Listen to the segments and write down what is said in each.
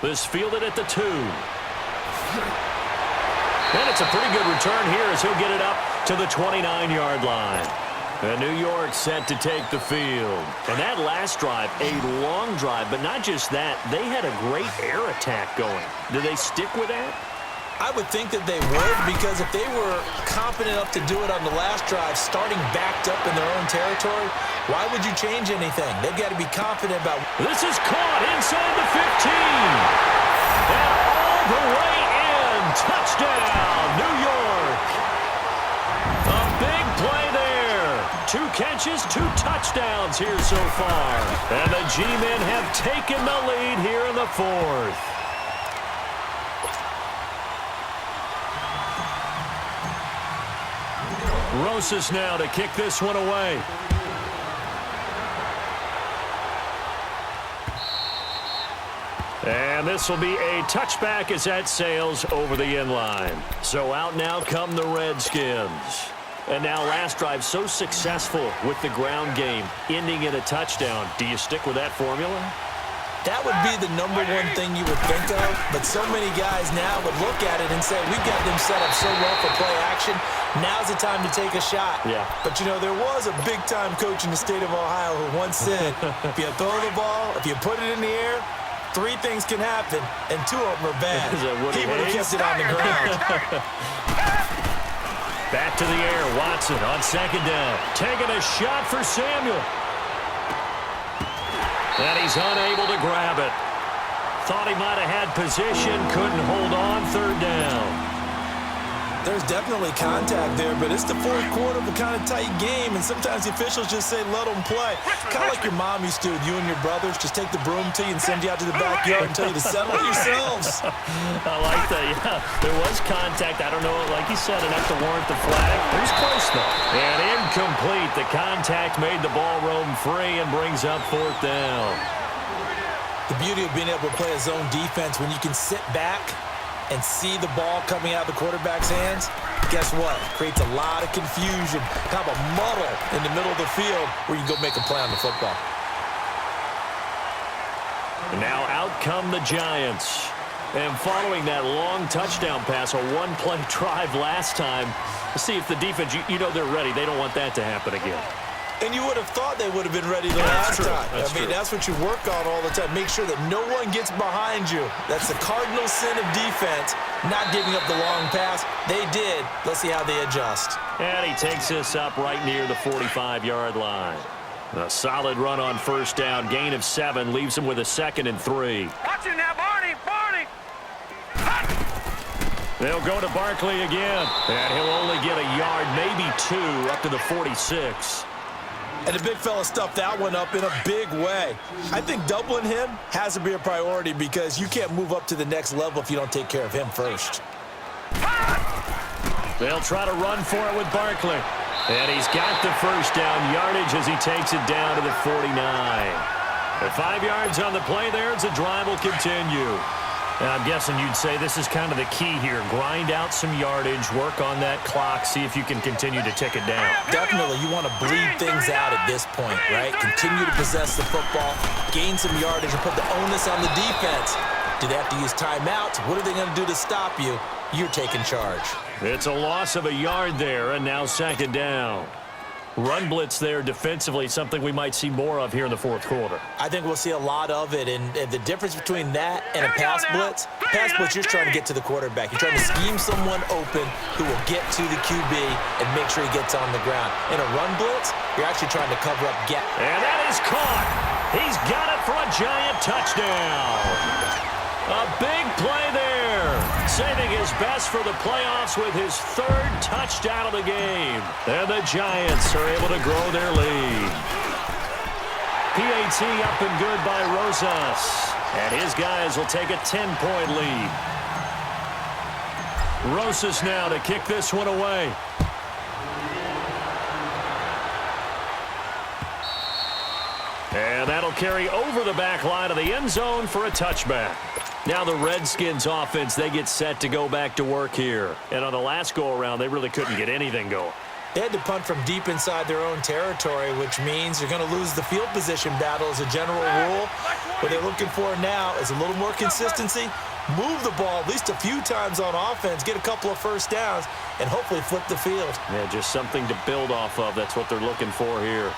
This fielded at the 2. And it's a pretty good return here as he'll get it up to the 29-yard line. And New York set to take the field. And that last drive, a long drive, but not just that. They had a great air attack going. Do they stick with that? I would think that they would, because if they were confident enough to do it on the last drive, starting backed up in their own territory, why would you change anything? They've got to be confident about. This is caught inside the 15. And all the way in. Touchdown, New York. A big play there. 2 catches, 2 touchdowns here so far. And the G-men have taken the lead here in the 4th. Rosas now to kick this one away. And this will be a touchback as that sails over the end line. So out now come the Redskins. And now last drive so successful with the ground game, ending in a touchdown. Do you stick with that formula? That would be the number one thing you would think of, but so many guys now would look at it and say, we've got them set up so well for play action. Now's the time to take a shot. Yeah. But, you know, there was a big-time coach in the state of Ohio who once said, if you throw the ball, if you put it in the air, 3 things can happen, and 2 of them are bad. He would have kept it on the ground. Back to the air, Watson on second down. Taking a shot for Samuel. And he's unable to grab it. Thought he might have had position, couldn't hold on, 3rd down. There's definitely contact there, but it's the 4th quarter of a kind of tight game, and sometimes the officials just say, let them play. Kind of like your mom used to with you and your brothers. Just take the broom to you and send you out to the backyard and tell you to settle it yourselves. I like that, yeah. There was contact. I don't know, like you said, enough to warrant the flag. It was close, though. And incomplete. The contact made the ball roam free and brings up 4th down. The beauty of being able to play a zone defense when you can sit back and see the ball coming out of the quarterback's hands, guess what? It creates a lot of confusion, kind of a muddle in the middle of the field where you can go make a play on the football. And now out come the Giants. And following that long touchdown pass, a 1-play drive last time, see if the defense, you know they're ready. They don't want that to happen again. And you would have thought they would have been ready the last time. That's what you work on all the time. Make sure that no one gets behind you. That's the cardinal sin of defense, not giving up the long pass. They did. Let's see how they adjust. And he takes this up right near the 45-yard line. A solid run on 1st down. Gain of 7 leaves him with a 2nd and 3. Watch him now, Barney. They'll go to Barkley again. And he'll only get a yard, maybe 2, up to the 46. And the big fella stuffed that one up in a big way. I think doubling him has to be a priority because you can't move up to the next level if you don't take care of him first. They'll try to run for it with Barkley. And he's got the 1st down yardage as he takes it down to the 49. At 5 yards on the play there, the drive will continue. And I'm guessing you'd say this is kind of the key here. Grind out some yardage, work on that clock, see if you can continue to tick it down. Definitely. You want to bleed things out at this point, right? Continue to possess the football, gain some yardage, and put the onus on the defense. Do they have to use timeouts? What are they going to do to stop you? You're taking charge. It's a loss of a yard there, and now 2nd down. Run blitz there defensively, something we might see more of here in the 4th quarter. I think we'll see a lot of it, and the difference between that and a pass blitz, you're trying to get to the quarterback. You're trying to scheme someone open who will get to the QB and make sure he gets on the ground. In a run blitz, you're actually trying to cover up gap. And that is caught. He's got it for a Giant touchdown. A big play there, saving his best for the playoffs with his 3rd touchdown of the game. And the Giants are able to grow their lead. PAT up and good by Rosas. And his guys will take a 10-point lead. Rosas now to kick this one away. And that'll carry over the back line of the end zone for a touchback. Now the Redskins offense, they get set to go back to work here. And on the last go-around, they really couldn't get anything going. They had to punt from deep inside their own territory, which means you're going to lose the field position battle as a general rule. What they're looking for now is a little more consistency, move the ball at least a few times on offense, get a couple of first downs, and hopefully flip the field. Yeah, just something to build off of. That's what they're looking for here.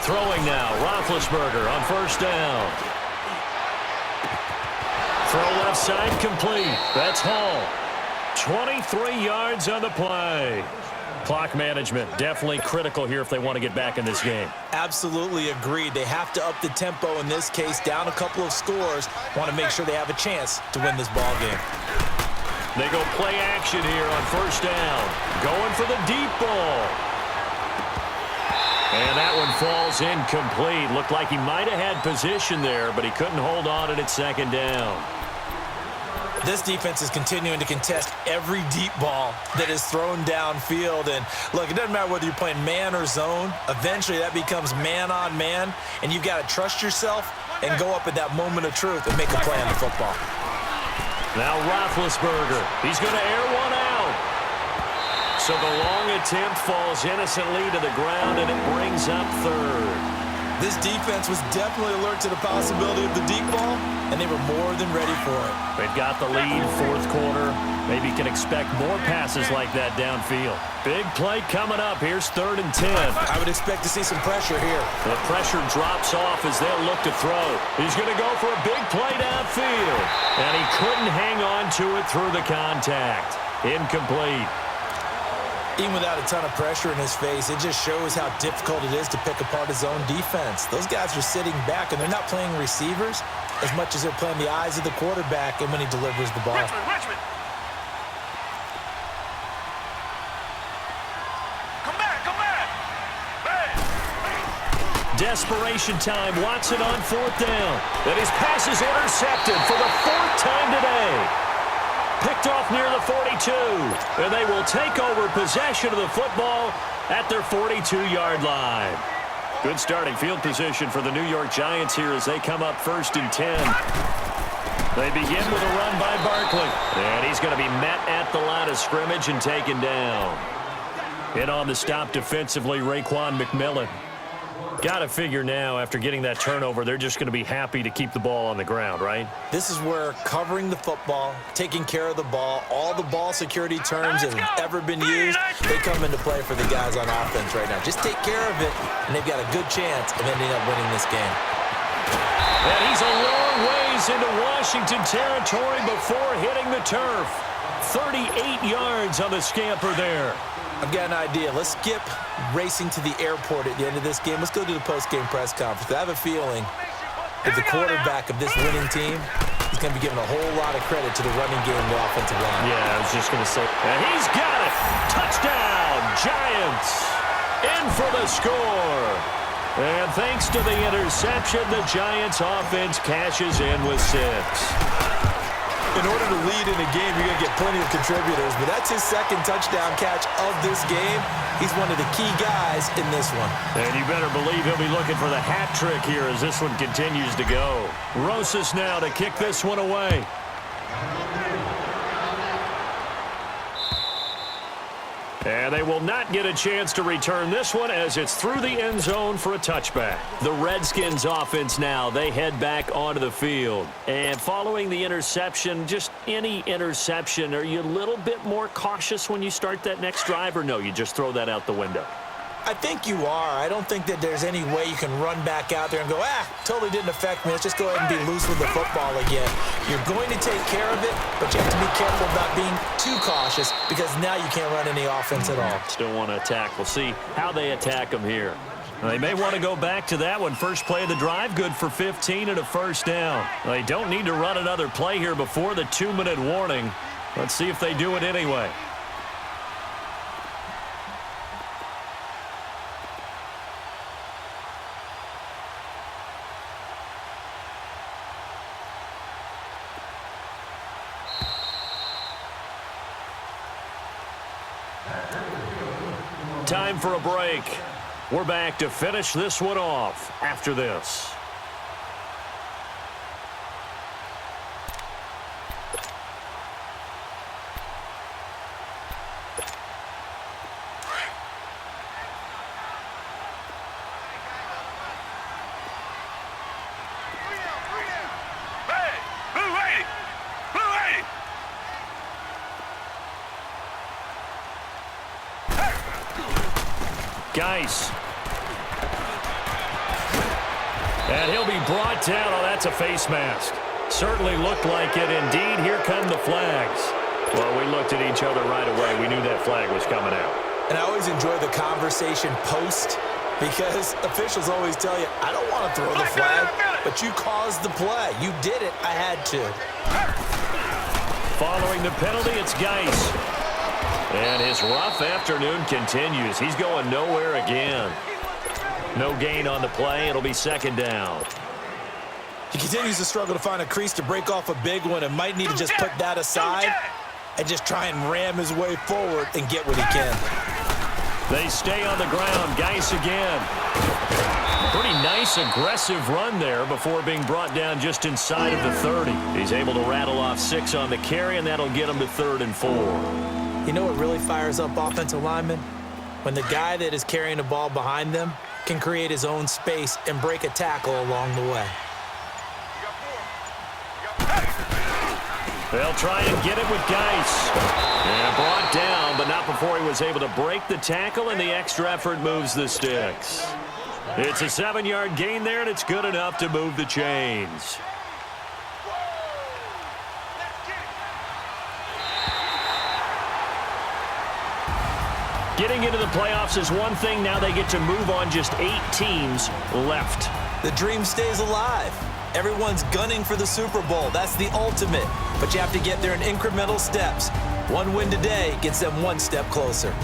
Throwing now, Roethlisberger on first down. Throw left side complete. That's Hall. 23 yards on the play. Clock management definitely critical here if they want to get back in this game. Absolutely agreed. They have to up the tempo in this case, down a couple of scores. Want to make sure they have a chance to win this ball game. They go play action here on first down. Going for the deep ball. And that one falls incomplete. Looked like he might have had position there, but he couldn't hold on at second down. This defense is continuing to contest every deep ball that is thrown downfield. And, look, it doesn't matter whether you're playing man or zone. Eventually, that becomes man-on-man, and you've got to trust yourself and go up at that moment of truth and make a play on the football. Now Roethlisberger. He's going to air one out. So the long attempt falls innocently to the ground, and it brings up third. This defense was definitely alert to the possibility of the deep ball, and they were more than ready for it. They've got the lead, fourth quarter. Maybe can expect more passes like that downfield. Big play coming up. Here's 3rd and 10. I would expect to see some pressure here. The pressure drops off as they'll look to throw. He's going to go for a big play downfield. And he couldn't hang on to it through the contact. Incomplete. Even without a ton of pressure in his face, it just shows how difficult it is to pick apart his own defense. Those guys are sitting back, and they're not playing receivers as much as they're playing the eyes of the quarterback and when he delivers the ball. Richmond. Come back. Hey. Desperation time. Watson on 4th down. And his pass is intercepted for the 4th time today. Picked off near the 42, and they will take over possession of the football at their 42-yard line. Good starting field position for the New York Giants here as they come up 1st and 10. They begin with a run by Barkley, and he's going to be met at the line of scrimmage and taken down. In on the stop defensively, Raekwon McMillan. Got to figure now, after getting that turnover, they're just going to be happy to keep the ball on the ground, right? This is where covering the football, taking care of the ball, all the ball security terms that have ever been used, they come into play for the guys on offense right now. Just take care of it, and they've got a good chance of ending up winning this game. And he's a long ways into Washington territory before hitting the turf. 38 yards on the scamper there. I've got an idea. Let's skip racing to the airport at the end of this game. Let's go to the post-game press conference. I have a feeling that the quarterback of this winning team is going to be given a whole lot of credit to the running game and the offensive line. Yeah, I was just going to say. And he's got it. Touchdown, Giants. In for the score. And thanks to the interception, the Giants offense cashes in with 6. In order to lead in a game, you're going to get plenty of contributors, but that's his 2nd touchdown catch of this game. He's one of the key guys in this one. And you better believe he'll be looking for the hat trick here as this one continues to go. Rosas now to kick this one away. And they will not get a chance to return this one as it's through the end zone for a touchback. The Redskins offense now, they head back onto the field. And following the interception, just any interception, are you a little bit more cautious when you start that next drive, or no, you just throw that out the window? I think you are. I don't think that there's any way you can run back out there and go, totally didn't affect me. Let's just go ahead and be loose with the football again. You're going to take care of it, but you have to be careful about being too cautious because now you can't run any offense at all. Still want to attack. We'll see how they attack them here. They may want to go back to that one. First play of the drive, good for 15 and a first down. They don't need to run another play here before the 2-minute warning. Let's see if they do it anyway. Time for a break. We're back to finish this one off after this. Geis. And he'll be brought down. Oh, that's a face mask. Certainly looked like it. Indeed, here come the flags. Well, we looked at each other right away. We knew that flag was coming out. And I always enjoy the conversation post because officials always tell you, I don't want to throw the flag, but you caused the play. You did it. I had to. Following the penalty, it's Geis. And his rough afternoon continues. He's going nowhere again. No gain on the play. It'll be second down. He continues to struggle to find a crease to break off a big one and might need to just put that aside and just try and ram his way forward and get what he can. They stay on the ground. Geis again. Pretty nice, aggressive run there before being brought down just inside of the 30. He's able to rattle off 6 on the carry, and that'll get him to 3rd and 4. You know what really fires up offensive linemen? When the guy that is carrying the ball behind them can create his own space and break a tackle along the way. They'll try and get it with Geis. And brought down, but not before he was able to break the tackle, and the extra effort moves the sticks. It's a 7-yard gain there, and it's good enough to move the chains. Getting into the playoffs is one thing. Now they get to move on. Just 8 teams left. The dream stays alive. Everyone's gunning for the Super Bowl. That's the ultimate. But you have to get there in incremental steps. One win today gets them one step closer.